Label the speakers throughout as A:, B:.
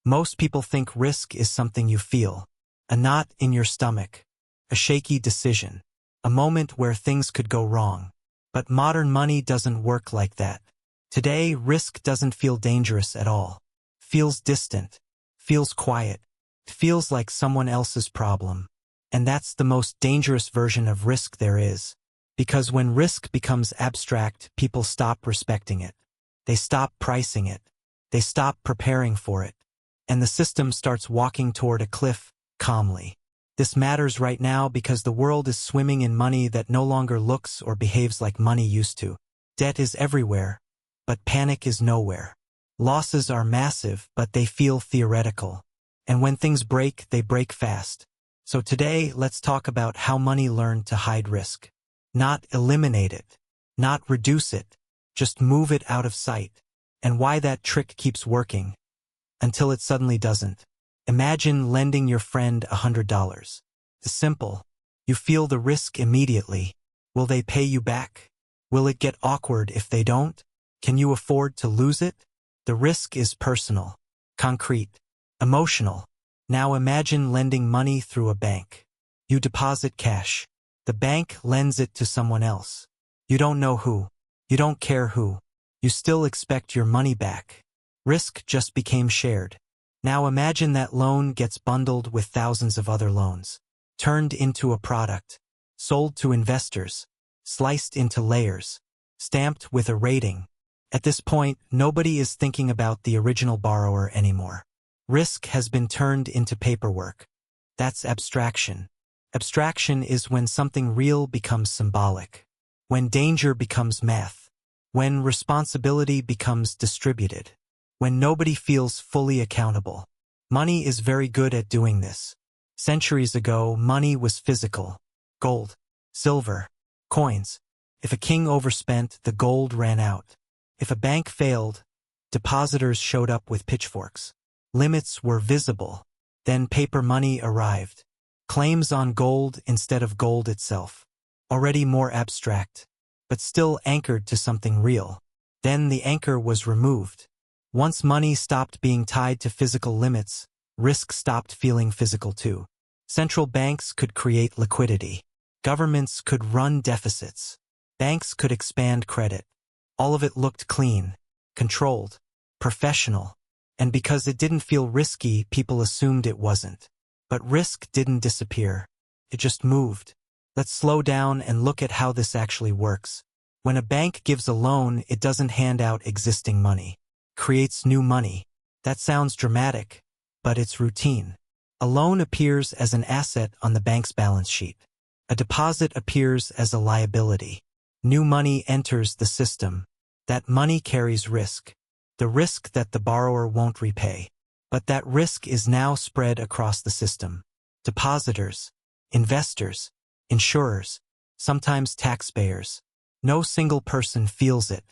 A: Most people think risk is something you feel, a knot in your stomach, a shaky decision, a moment where things could go wrong. But modern money doesn't work like that. Today, risk doesn't feel dangerous at all. Feels distant, feels quiet, feels like someone else's problem. And that's the most dangerous version of risk there is. Because when risk becomes abstract, people stop respecting it. They stop pricing it. They stop preparing for it. And the system starts walking toward a cliff, calmly. This matters right now because the world is swimming in money that no longer looks or behaves like money used to. Debt is everywhere, but panic is nowhere. Losses are massive, but they feel theoretical. And when things break, they break fast. So today, let's talk about how money learned to hide risk. Not eliminate it, not reduce it, just move it out of sight. And why that trick keeps working, until it suddenly doesn't. Imagine lending your friend $100. It's simple. You feel the risk immediately. Will they pay you back? Will it get awkward if they don't? Can you afford to lose it? The risk is personal, concrete, emotional. Now imagine lending money through a bank. You deposit cash. The bank lends it to someone else. You don't know who. You don't care who. You still expect your money back. Risk just became shared. Now imagine that loan gets bundled with thousands of other loans, turned into a product, sold to investors, sliced into layers, stamped with a rating. At this point, nobody is thinking about the original borrower anymore. Risk has been turned into paperwork. That's abstraction. Abstraction is when something real becomes symbolic, when danger becomes math, when responsibility becomes distributed, when nobody feels fully accountable. Money is very good at doing this. Centuries ago, money was physical. Gold, silver, coins. If a king overspent, the gold ran out. If a bank failed, depositors showed up with pitchforks. Limits were visible. Then paper money arrived. Claims on gold instead of gold itself. Already more abstract, but still anchored to something real. Then the anchor was removed. Once money stopped being tied to physical limits, risk stopped feeling physical too. Central banks could create liquidity. Governments could run deficits. Banks could expand credit. All of it looked clean, controlled, professional. And because it didn't feel risky, people assumed it wasn't. But risk didn't disappear. It just moved. Let's slow down and look at how this actually works. When a bank gives a loan, it doesn't hand out existing money. Creates new money. That sounds dramatic, but it's routine. A loan appears as an asset on the bank's balance sheet. A deposit appears as a liability. New money enters the system. That money carries risk. The risk that the borrower won't repay. But that risk is now spread across the system. Depositors, investors, insurers, sometimes taxpayers. No single person feels it.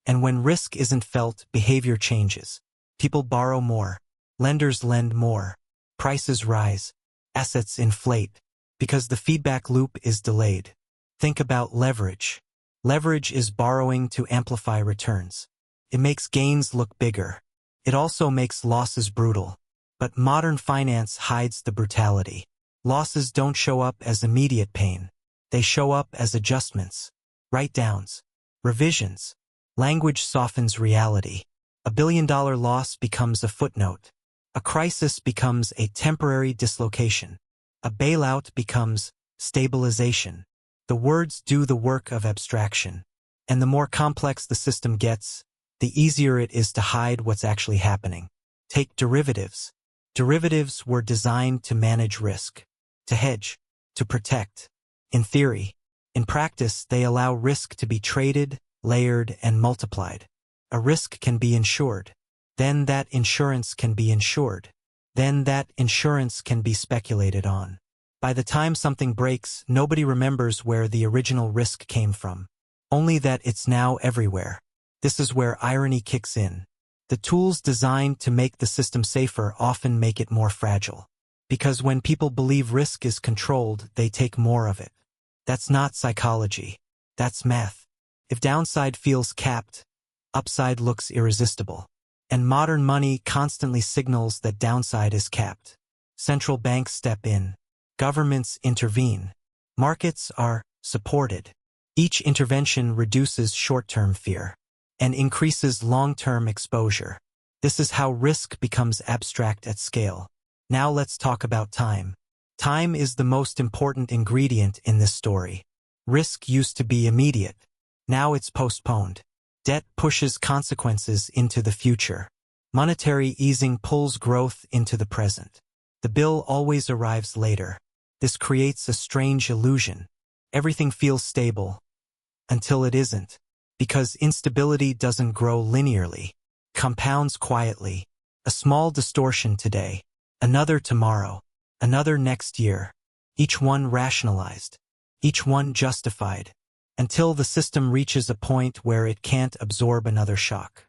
A: And when risk isn't felt, behavior changes. People borrow more. Lenders lend more. Prices rise. Assets inflate. Because the feedback loop is delayed. Think about leverage. Leverage is borrowing to amplify returns. It makes gains look bigger. It also makes losses brutal. But modern finance hides the brutality. Losses don't show up as immediate pain. They show up as adjustments, write-downs, revisions. Language softens reality. A billion-dollar loss becomes a footnote. A crisis becomes a temporary dislocation. A bailout becomes stabilization. The words do the work of abstraction. And the more complex the system gets, the easier it is to hide what's actually happening. Take derivatives. Derivatives were designed to manage risk, to hedge, to protect. In theory. In practice, they allow risk to be traded, layered, and multiplied. A risk can be insured. Then that insurance can be insured. Then that insurance can be speculated on. By the time something breaks, nobody remembers where the original risk came from. Only that it's now everywhere. This is where irony kicks in. The tools designed to make the system safer often make it more fragile. Because when people believe risk is controlled, they take more of it. That's not psychology. That's math. If downside feels capped, upside looks irresistible. And modern money constantly signals that downside is capped. Central banks step in. Governments intervene. Markets are supported. Each intervention reduces short-term fear and increases long-term exposure. This is how risk becomes abstract at scale. Now let's talk about time. Time is the most important ingredient in this story. Risk used to be immediate. Now it's postponed. Debt pushes consequences into the future. Monetary easing pulls growth into the present. The bill always arrives later. This creates a strange illusion. Everything feels stable until it isn't, because instability doesn't grow linearly. Compounds quietly. A small distortion today, another tomorrow, another next year. Each one rationalized, each one justified, until the system reaches a point where it can't absorb another shock.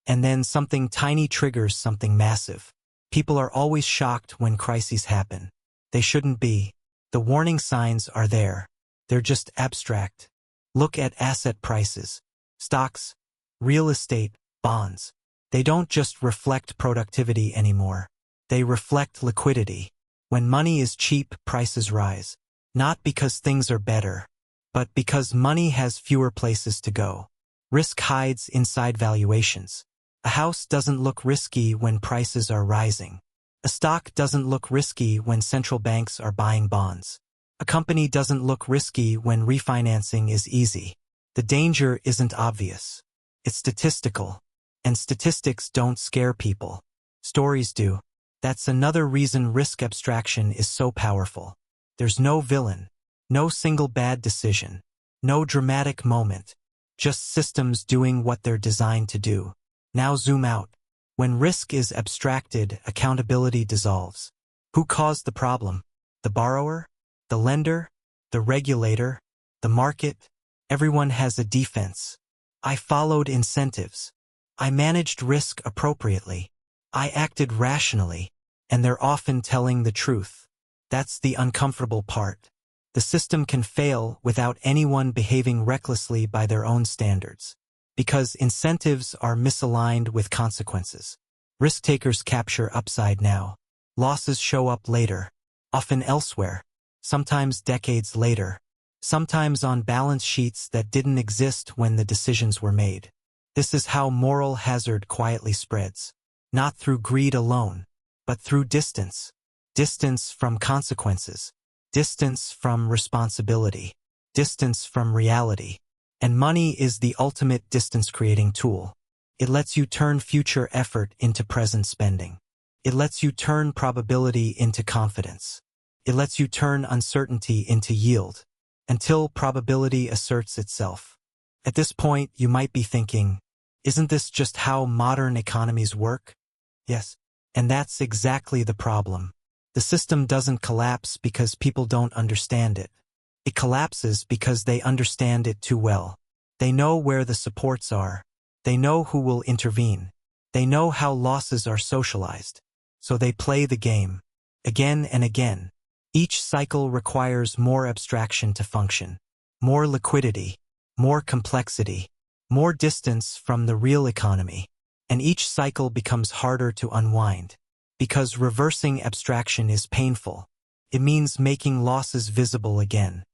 A: And then something tiny triggers something massive. People are always shocked when crises happen. They shouldn't be. The warning signs are there. They're just abstract. Look at asset prices, stocks, real estate, bonds. They don't just reflect productivity anymore. They reflect liquidity. When money is cheap, prices rise. Not because things are better, but because money has fewer places to go. Risk hides inside valuations. A house doesn't look risky when prices are rising. A stock doesn't look risky when central banks are buying bonds. A company doesn't look risky when refinancing is easy. The danger isn't obvious. It's statistical. And statistics don't scare people. Stories do. That's another reason risk abstraction is so powerful. There's no villain, no single bad decision, no dramatic moment, just systems doing what they're designed to do. Now zoom out. When risk is abstracted, accountability dissolves. Who caused the problem? The borrower? The lender? The regulator? The market? Everyone has a defense. I followed incentives. I managed risk appropriately. I acted rationally. And they're often telling the truth. That's the uncomfortable part. The system can fail without anyone behaving recklessly by their own standards. Because incentives are misaligned with consequences. Risk-takers capture upside now. Losses show up later. Often elsewhere. Sometimes decades later. Sometimes on balance sheets that didn't exist when the decisions were made. This is how moral hazard quietly spreads. Not through greed alone, but through distance. Distance from consequences. Distance from responsibility. Distance from reality. And money is the ultimate distance-creating tool. It lets you turn future effort into present spending. It lets you turn probability into confidence. It lets you turn uncertainty into yield, until probability asserts itself. At this point, you might be thinking, isn't this just how modern economies work? Yes. And that's exactly the problem. The system doesn't collapse because people don't understand it. It collapses because they understand it too well. They know where the supports are. They know who will intervene. They know how losses are socialized. So they play the game. Again and again. Each cycle requires more abstraction to function. More liquidity. More complexity. More distance from the real economy. And each cycle becomes harder to unwind. Because reversing abstraction is painful. It means making losses visible again.